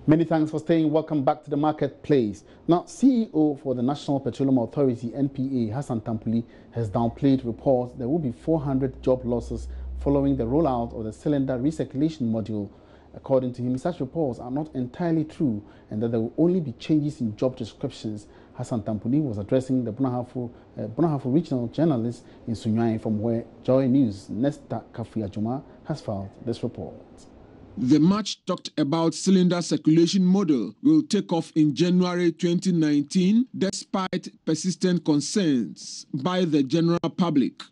Many thanks for staying. Welcome back to the marketplace. Now, CEO for the National Petroleum Authority, NPA, Hassan Tampuli, has downplayed reports there will be 400 job losses following the rollout of the cylinder recirculation module. According to him, such reports are not entirely true and that there will only be changes in job descriptions. Hassan Tampuli was addressing the Bonahafo regional journalists in Sunyani, from where JoyNews Nesta Kafi Ajuma has filed this report. The much talked about cylinder circulation model will take off in January 2019 despite persistent concerns by the general public.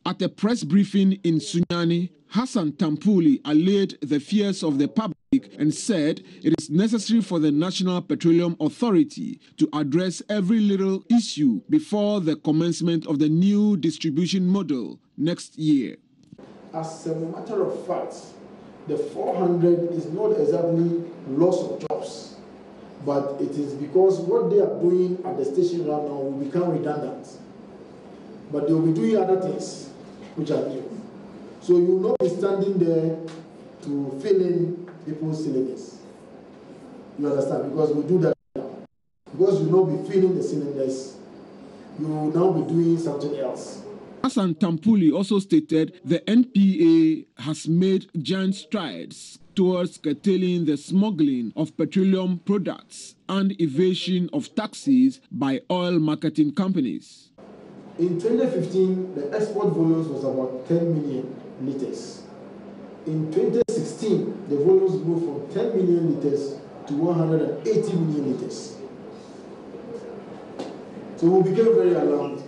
At a press briefing in Sunyani, Hassan Tampuli allayed the fears of the public and said it is necessary for the National Petroleum Authority to address every little issue before the commencement of the new distribution model next year. As a matter of fact, the 400 is not exactly loss of jobs, but it is because what they are doing at the station right now will become redundant. But they will be doing other things which are new. So you will not be standing there to fill in people's cylinders. You understand? Because we do that now. Because you will not be filling the cylinders, you will now be doing something else. Hassan Tampuli also stated the NPA has made giant strides towards curtailing the smuggling of petroleum products and evasion of taxes by oil marketing companies. In 2015, the export volumes was about 10 million liters. In 2016, the volumes moved from 10 million liters to 180 million liters. So we became very alarmed.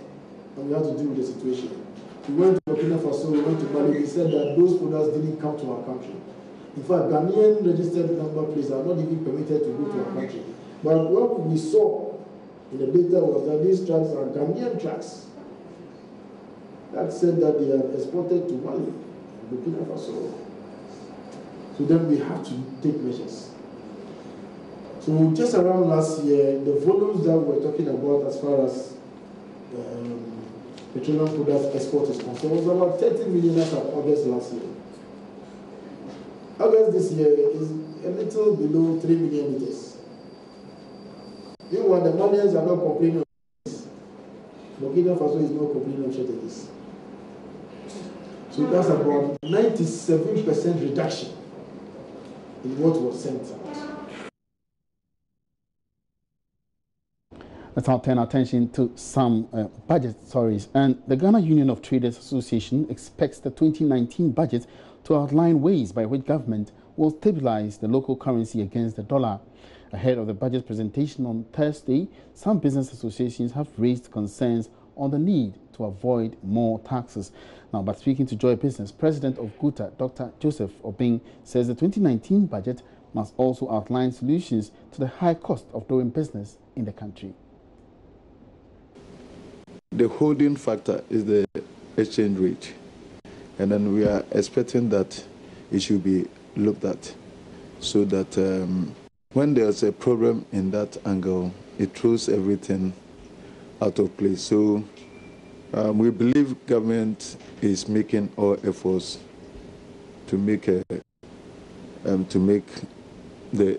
And we had to deal with the situation. We went to Burkina Faso, we went to Mali. They said that those products didn't come to our country. In fact, Ghanaian registered number plates are not even permitted to go to our country. But what we saw in the data was that these trucks are Ghanaian trucks that said that they are exported to Mali, Burkina Faso. So then we have to take measures. So just around last year, the volumes that we're talking about as far as petroleum products export is concerned was about 30 million as of August last year. August this year is a little below 3 million liters. Meanwhile, the Malians are not complaining of this. Burkina Faso is not complaining of shortages. So that's about 97% reduction in what was sent out. Let's now turn our attention to some budget stories. And the Ghana Union of Traders Association expects the 2019 budget to outline ways by which government will stabilize the local currency against the dollar. Ahead of the budget presentation on Thursday, some business associations have raised concerns on the need to avoid more taxes. Now, but speaking to Joy Business, President of GUTA, Dr. Joseph Obing, says the 2019 budget must also outline solutions to the high cost of doing business in the country. The holding factor is the exchange rate, and then we are expecting that it should be looked at so that when there's a problem in that angle, it throws everything out of place. So we believe government is making all efforts to make the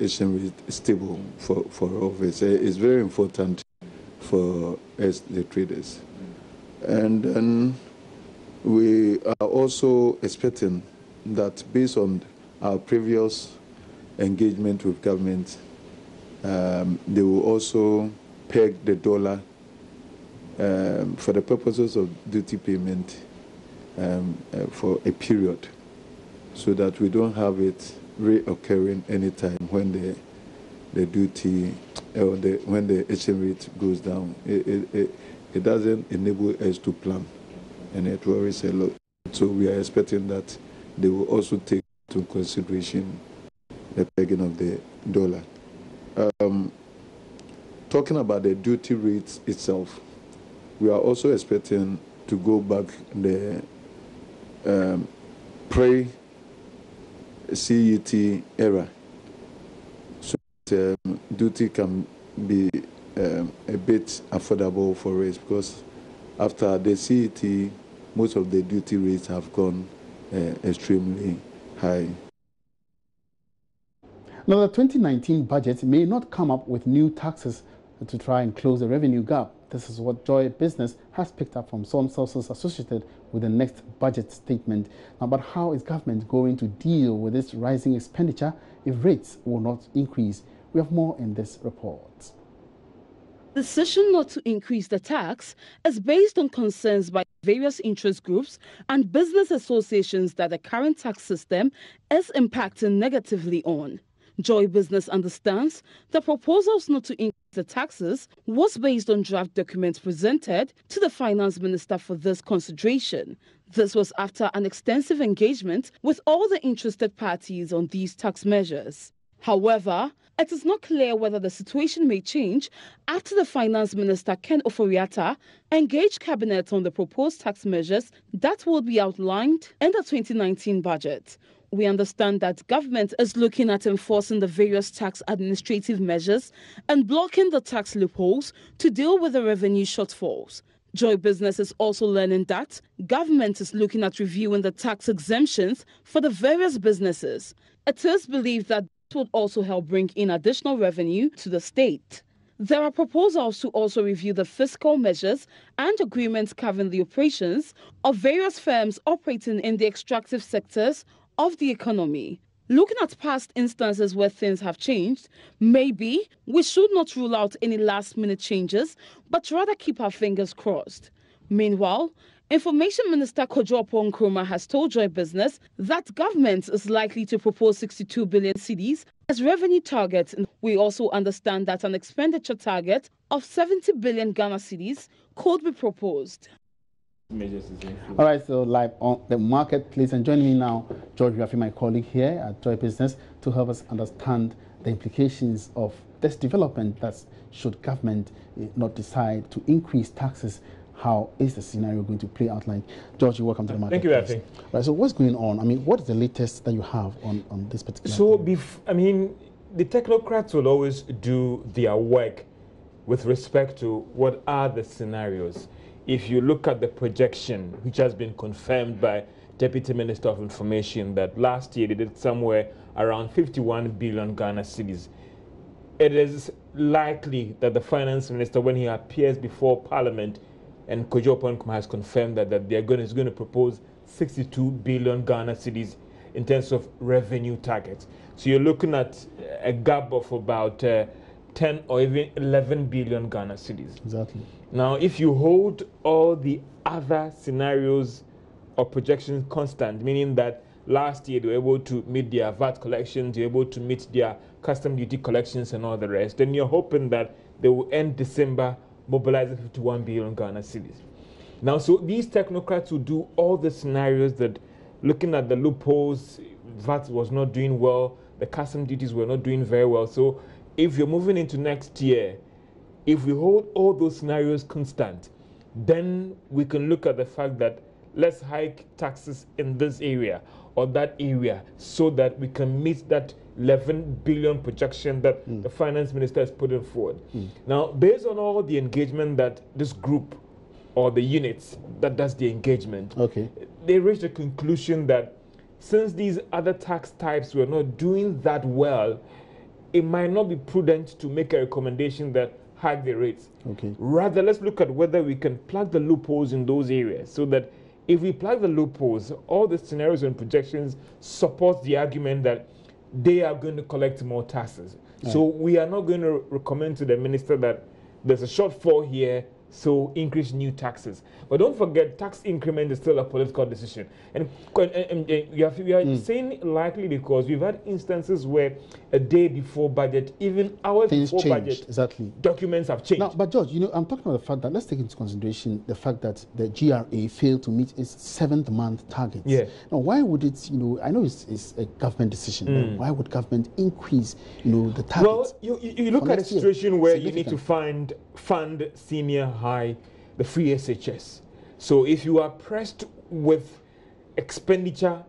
exchange rate stable for all of us. It's very important for us, the traders. And then we are also expecting that based on our previous engagement with government, they will also peg the dollar for the purposes of duty payment for a period, so that we don't have it reoccurring anytime when the duty or when the exchange rate goes down. It doesn't enable us to plan, and it worries a lot. So we are expecting that they will also take into consideration the pegging of the dollar. Talking about the duty rates itself, we are also expecting to go back the pre-CET era, so that duty can be a bit affordable for us, because after the CET, most of the duty rates have gone extremely high. Now, the 2019 budget may not come up with new taxes to try and close the revenue gap. This is what Joy Business has picked up from some sources associated with the next budget statement. Now, but how is government going to deal with this rising expenditure if rates will not increase? We have more in this report. The decision not to increase the tax is based on concerns by various interest groups and business associations that the current tax system is impacting negatively on. Joy Business understands the proposals not to increase the taxes was based on draft documents presented to the finance minister for this consideration. This was after an extensive engagement with all the interested parties on these tax measures. However, it is not clear whether the situation may change after the finance minister, Ken Oforiatta, engaged cabinet on the proposed tax measures that will be outlined in the 2019 budget. We understand that government is looking at enforcing the various tax administrative measures and blocking the tax loopholes to deal with the revenue shortfalls. Joy Business is also learning that government is looking at reviewing the tax exemptions for the various businesses. It is believed that this would also help bring in additional revenue to the state. There are proposals to also review the fiscal measures and agreements covering the operations of various firms operating in the extractive sectors of the economy. Looking at past instances where things have changed, maybe we should not rule out any last-minute changes, but rather keep our fingers crossed. Meanwhile, Information Minister Kojo Nkrumah has told Joy Business that government is likely to propose 62 billion cedis as revenue target. We also understand that an expenditure target of 70 billion Ghana cedis could be proposed. All right, so live on the marketplace, and joining me now, George Rafi, my colleague here at Joy Business, to help us understand the implications of this development. That should government not decide to increase taxes, how is the scenario going to play out? Like, George, welcome to the marketplace. Thank you, Rafi. Right, so what's going on? I mean, what is the latest that you have on this particular? So, the technocrats will always do their work with respect to what are the scenarios. If you look at the projection, which has been confirmed by Deputy Minister of Information, that last year they did somewhere around 51 billion Ghana cedis, it is likely that the Finance Minister, when he appears before Parliament, and Kojo Nkrumah has confirmed that is going to propose 62 billion Ghana cedis in terms of revenue targets. So you're looking at a gap of about 10 or even 11 billion Ghana cedis. Exactly. Now, if you hold all the other scenarios or projections constant, meaning that last year they were able to meet their VAT collections, they were able to meet their custom duty collections and all the rest, then you're hoping that they will end December mobilizing 51 billion Ghana cedis. Now, so these technocrats will do all the scenarios that, looking at the loopholes, VAT was not doing well, the custom duties were not doing very well. So if you're moving into next year, if we hold all those scenarios constant, then we can look at the fact that let's hike taxes in this area or that area so that we can meet that 11 billion projection that the finance minister is putting forward. Now, based on all the engagement that this group or the units that does the engagement, they reached a conclusion that since these other tax types were not doing that well, it might not be prudent to make a recommendation that hike the rates. Rather, let's look at whether we can plug the loopholes in those areas so that if we plug the loopholes, all the scenarios and projections support the argument that they are going to collect more taxes. So we are not going to recommend to the minister that there's a shortfall here, so increase new taxes. But don't forget, tax increment is still a political decision. And we are saying likely because we've had instances where a day before budget, even hours things before changed, budget, documents have changed. Now, but George, I'm talking about the fact that, let's take into consideration the fact that the GRA failed to meet its 7th month target. Now, why would it, I know it's a government decision, but why would government increase, the target? Well, you look at a situation where you need to fund senior high, the free SHS. So if you are pressed with expenditure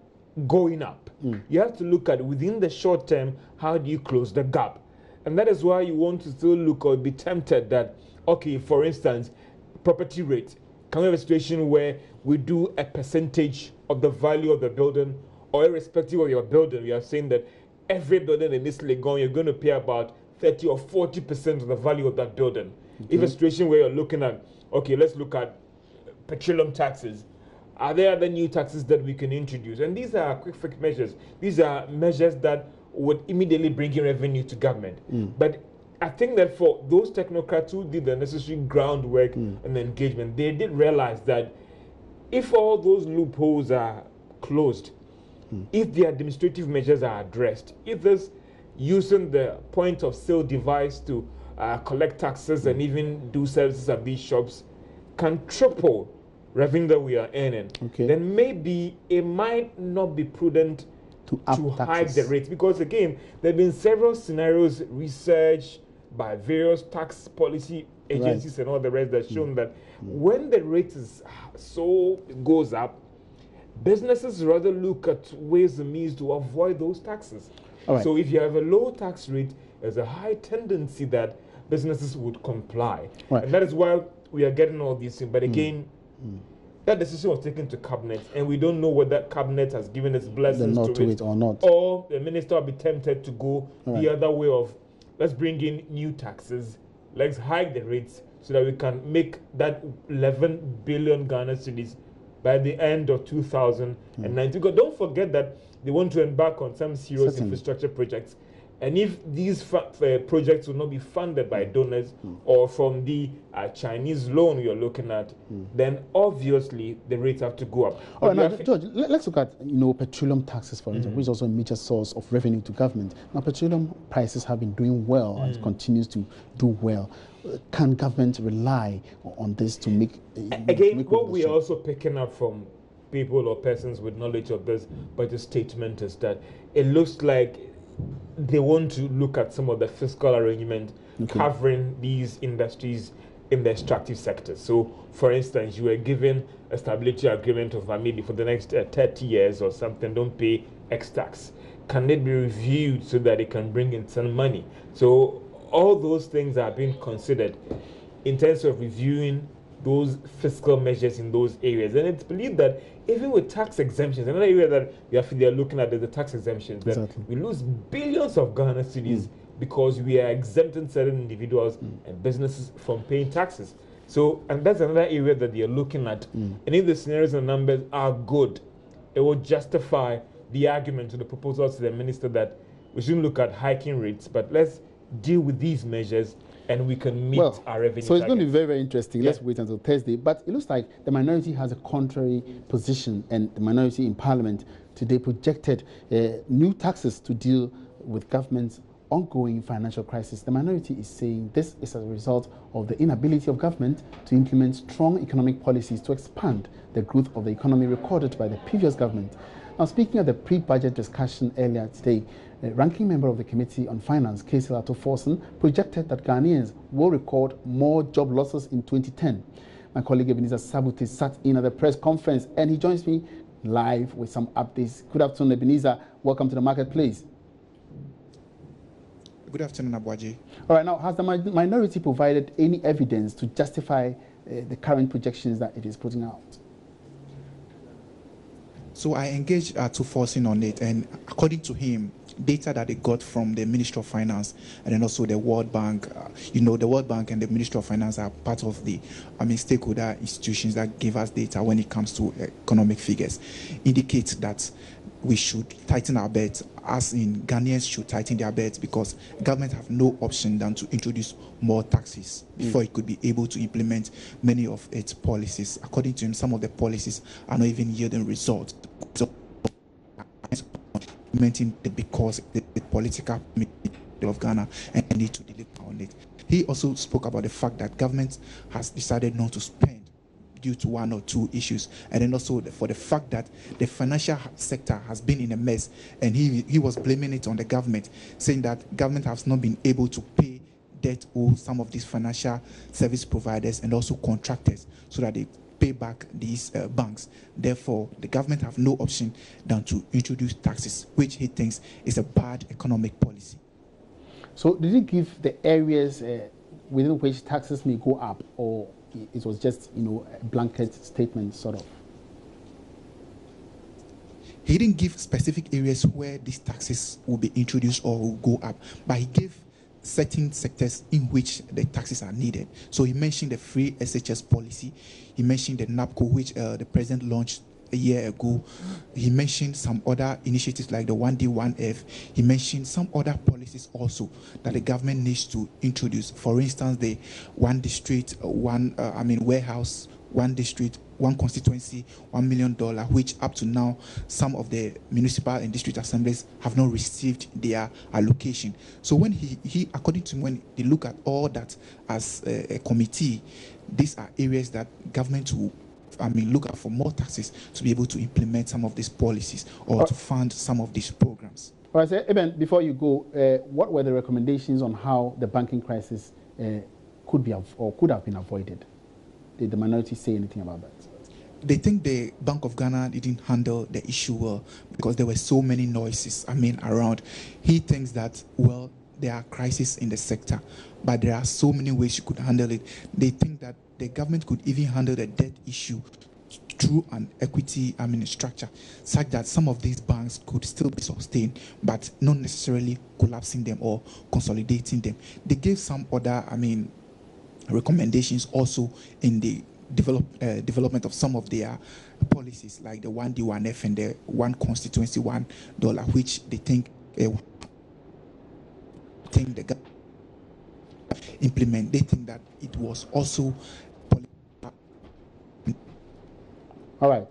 going up, you have to look at within the short term, how do you close the gap? And that is why you want to still look or be tempted that, okay, for instance, property rate. Can we have a situation where we do a percentage of the value of the building, or irrespective of your building, we are saying that every building in this Legon, you're going to pay about 30 or 40% of the value of that building. Okay. If a situation where you're looking at, okay, let's look at petroleum taxes. Are there other new taxes that we can introduce? And these are quick fix measures. These are measures that would immediately bring in revenue to government. But I think that for those technocrats who did the necessary groundwork and engagement, they did realize that if all those loopholes are closed, if the administrative measures are addressed, if there's using the point of sale device to collect taxes and even do services at these shops can triple revenue that we are earning, then maybe it might not be prudent to hike the rates, because again, there have been several scenarios researched by various tax policy agencies and all the rest that shown that when the rate is goes up, businesses rather look at ways and means to avoid those taxes. So if you have a low tax rate, there's a high tendency that businesses would comply. And that is why we are getting all these things. But again, that decision was taken to cabinet, and we don't know whether cabinet has given its blessings to it or not. Or the minister will be tempted to go the other way of, let's bring in new taxes, let's hike the rates so that we can make that 11 billion Ghana cedis by the end of 2019. Because don't forget that they want to embark on some serious infrastructure projects. And if these projects will not be funded by donors or from the Chinese loan you're looking at, then obviously the rates have to go up. All right, now, George, let's look at petroleum taxes, for instance, which is also a major source of revenue to government. Now, petroleum prices have been doing well and continues to do well. Can government rely on this to make... Again, what we are also picking up from people or persons with knowledge of this budget statement is that it looks like they want to look at some of the fiscal arrangement covering these industries in the extractive sectors. So, for instance, you were given a stability agreement of maybe for the next 30 years or something, don't pay X tax. Can it be reviewed so that it can bring in some money? So, all those things are being considered in terms of reviewing those fiscal measures in those areas. And it's believed that even with tax exemptions, another area that they are looking at is the tax exemptions, that we lose billions of Ghana cedis because we are exempting certain individuals and businesses from paying taxes. So, and that's another area that they are looking at. And if the scenarios and numbers are good, it will justify the argument to the proposals to the minister that we shouldn't look at hiking rates, but let's deal with these measures and we can meet our revenue So it's going to be targets. very, very interesting. Let's wait until Thursday. But it looks like the minority has a contrary position, and the minority in Parliament today projected new taxes to deal with government's ongoing financial crisis. The minority is saying this is as a result of the inability of government to implement strong economic policies to expand the growth of the economy recorded by the previous government. Now, speaking at the pre-budget discussion earlier today, the ranking member of the Committee on Finance, Kaisel Ato-Forson, projected that Ghanaians will record more job losses in 2010. My colleague Ebenezer Sabute sat in at the press conference, and he joins me live with some updates. Good afternoon, Ebenezer. Welcome to the Marketplace. Good afternoon, Abuaji. All right, now, has the minority provided any evidence to justify the current projections that it is putting out? So I engaged Ato-Forson on it, and according to him, data that they got from the Ministry of Finance and then also the World Bank, the World Bank and the Ministry of Finance are part of the stakeholder institutions that give us data when it comes to economic figures, indicate that we should tighten our belt, as in Ghanaians should tighten their belts, because government have no option than to introduce more taxes before it could be able to implement many of its policies. According to him, some of the policies are not even yielding results. So, implementing because the political of Ghana and need to deliver on it. He also spoke about the fact that government has decided not to spend due to one or two issues, and then also for the fact that the financial sector has been in a mess, and he was blaming it on the government, saying that government has not been able to pay debt owed some of these financial service providers and also contractors so that they pay back these banks. Therefore, the government have no option than to introduce taxes, which he thinks is a bad economic policy. So did he give the areas within which taxes may go up, or it was just, a blanket statement, sort of? He didn't give specific areas where these taxes will be introduced or will go up, but he gave certain sectors in which the taxes are needed. So he mentioned the free SHS policy. He mentioned the NAPCO, which the president launched a year ago. He mentioned some other initiatives like the 1D, 1F. He mentioned some other policies also that the government needs to introduce. For instance, the one district, warehouse, one district, one constituency, $1 million, which up to now some of the municipal and district assemblies have not received their allocation. So when he according to when they look at all that as a committee, these are areas that government will look out for more taxes to be able to implement some of these policies or to fund some of these programs. All right, sir. Eben, before you go, what were the recommendations on how the banking crisis could have been avoided? Did the minority say anything about that? They think the Bank of Ghana didn't handle the issue well because there were so many noises, around. He thinks that, well, there are crises in the sector, but there are so many ways you could handle it. They think that the government could even handle the debt issue through an equity structure, such that some of these banks could still be sustained, but not necessarily collapsing them or consolidating them. They gave some other, recommendations also in the development of some of their policies, like the 1D, 1F and the one constituency, $1, which they think the government implement. They think that it was also. All right.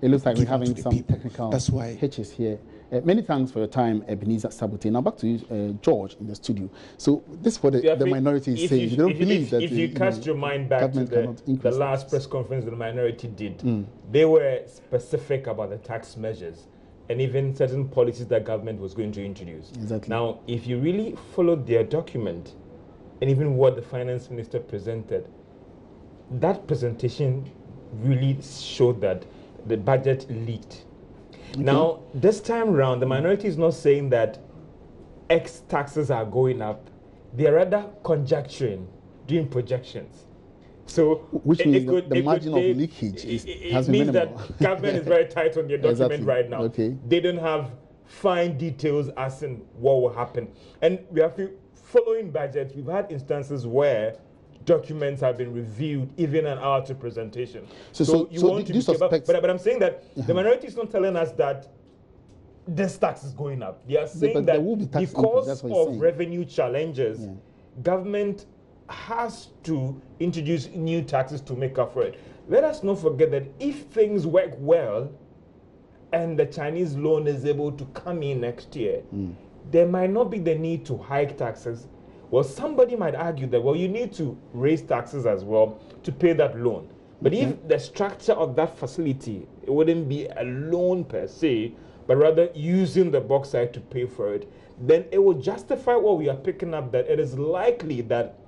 It looks like we're having some technical hitches here. Many thanks for your time, Ebenezer Sabute. Now back to you, George, in the studio. So this is what the minority is saying. If you cast your mind back to the last press conference the minority did, they were specific about the tax measures and even certain policies that government was going to introduce. Exactly. Now, if you really followed their document and even what the finance minister presented, that presentation really showed that the budget leaked. Okay. Now, this time around, the minority is not saying that X taxes are going up. They are rather conjecturing, doing projections. So, which means the margin of leakage has been minimal. That government is very tight on their document right now. Okay. They don't have fine details as in what will happen. And we have to, following budget, we've had instances where documents have been reviewed even an hour to presentation. So you want to be careful. But I'm saying that the minority is not telling us that this tax is going up. They are saying that because of revenue challenges, government has to introduce new taxes to make up for it. Let us not forget that if things work well and the Chinese loan is able to come in next year, there might not be the need to hike taxes. Well, somebody might argue that, well, you need to raise taxes as well to pay that loan. But if the structure of that facility, it wouldn't be a loan per se, but rather using the bauxite to pay for it, then it will justify what we are picking up, that it is likely that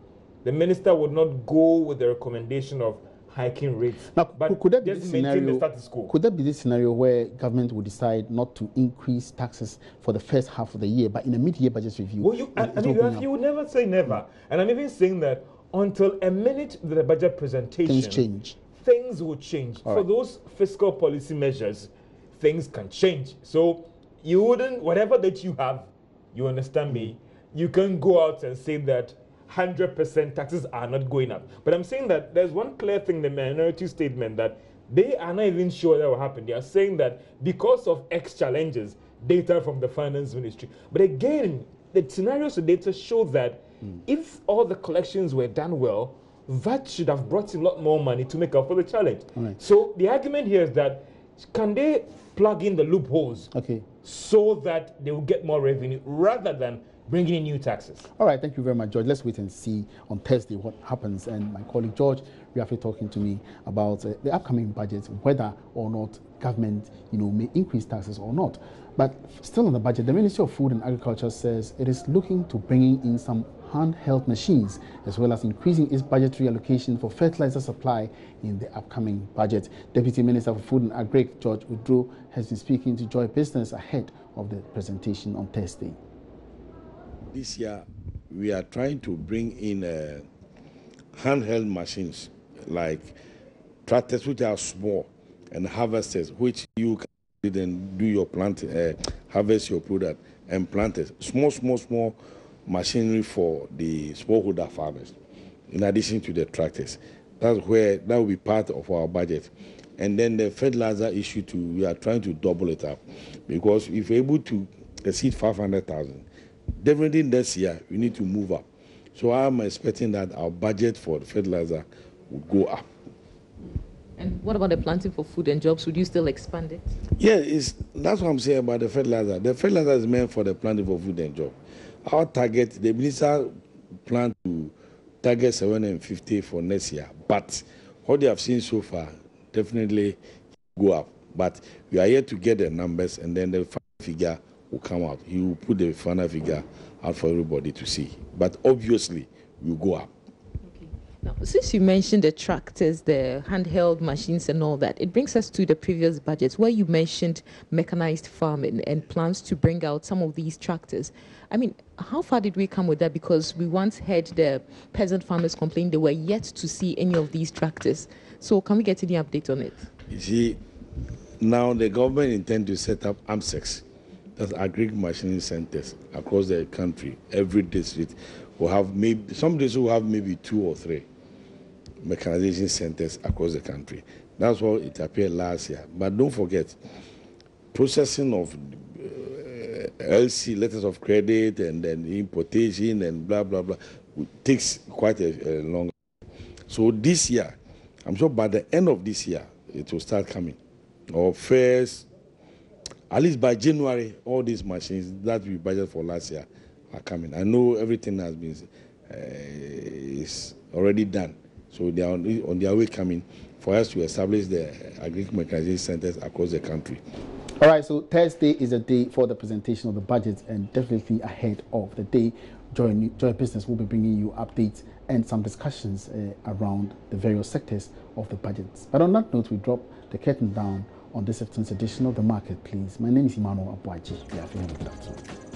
the minister would not go with the recommendation of hiking rates. Now, but could that be just maintain the status quo. Could that be this scenario where government would decide not to increase taxes for the first half of the year, but in a mid-year budget review? Well, you would never say never. And I'm even saying that until a minute the budget presentation, things change. Things will change. For those fiscal policy measures, things can change. So you wouldn't, whatever that you have, you understand me, you can go out and say that 100% taxes are not going up. But I'm saying that there's one clear thing, the minority statement, that they are not even sure that will happen. They are saying that because of X challenges, data from the finance ministry. But again, the scenarios of data show that if all the collections were done well, that should have brought in a lot more money to make up for the challenge. So the argument here is that can they plug in the loopholes so that they will get more revenue rather than bringing in new taxes? All right, thank you very much, George. Let's wait and see on Thursday what happens. And my colleague George Riafe talking to me about the upcoming budget, whether or not government, may increase taxes or not. But still on the budget, the Ministry of Food and Agriculture says it is looking to bringing in some handheld machines, as well as increasing its budgetary allocation for fertilizer supply in the upcoming budget. Deputy Minister for Food and Agri, George Udro, has been speaking to Joy Business ahead of the presentation on Thursday. This year, we are trying to bring in handheld machines like tractors, which are small, and harvesters, which you can then do your plant, harvest your product and plant it. Small machinery for the smallholder farmers, in addition to the tractors. That will be part of our budget. And then the fertilizer issue too, we are trying to double it up, because if we're able to exceed 500,000, definitely this year we need to move up. So I'm expecting that our budget for the fertilizer will go up. And what about the planting for food and jobs? Would you still expand it? Yeah, that's what I'm saying about the fertilizer. The fertilizer is meant for the planting for food and jobs. Our target, the minister plan to target 750 for next year. But what they have seen so far definitely go up. But we are yet to get the numbers, and then the final figure will come out. He will put the final figure out for everybody to see. But obviously, we will go up. Now, since you mentioned the tractors, the handheld machines and all that, it brings us to the previous budget where you mentioned mechanized farming and plans to bring out some of these tractors. I mean, how far did we come with that? Because we once heard the peasant farmers complain they were yet to see any of these tractors. So can we get any update on it? You see, now the government intends to set up AMSECs, that's agric machining centers across the country. Every district will have some districts will have maybe 2 or 3 mechanization centers across the country. That's what it appeared last year. But don't forget, processing of LC, letters of credit, and then importation and blah, blah, blah, takes quite a long time. So this year, I'm sure by the end of this year, it will start coming. Or first, at least by January, all these machines that we budgeted for last year are coming. I know everything has been is already done. So they are on their way coming for us to establish the agric mechanization centers across the country. All right, so Thursday is a day for the presentation of the budget, and definitely ahead of the day, Joy Business will be bringing you updates and some discussions around the various sectors of the budgets. But on that note, we drop the curtain down on this afternoon's edition of The Marketplace. My name is Emmanuel Abuaji. Good afternoon.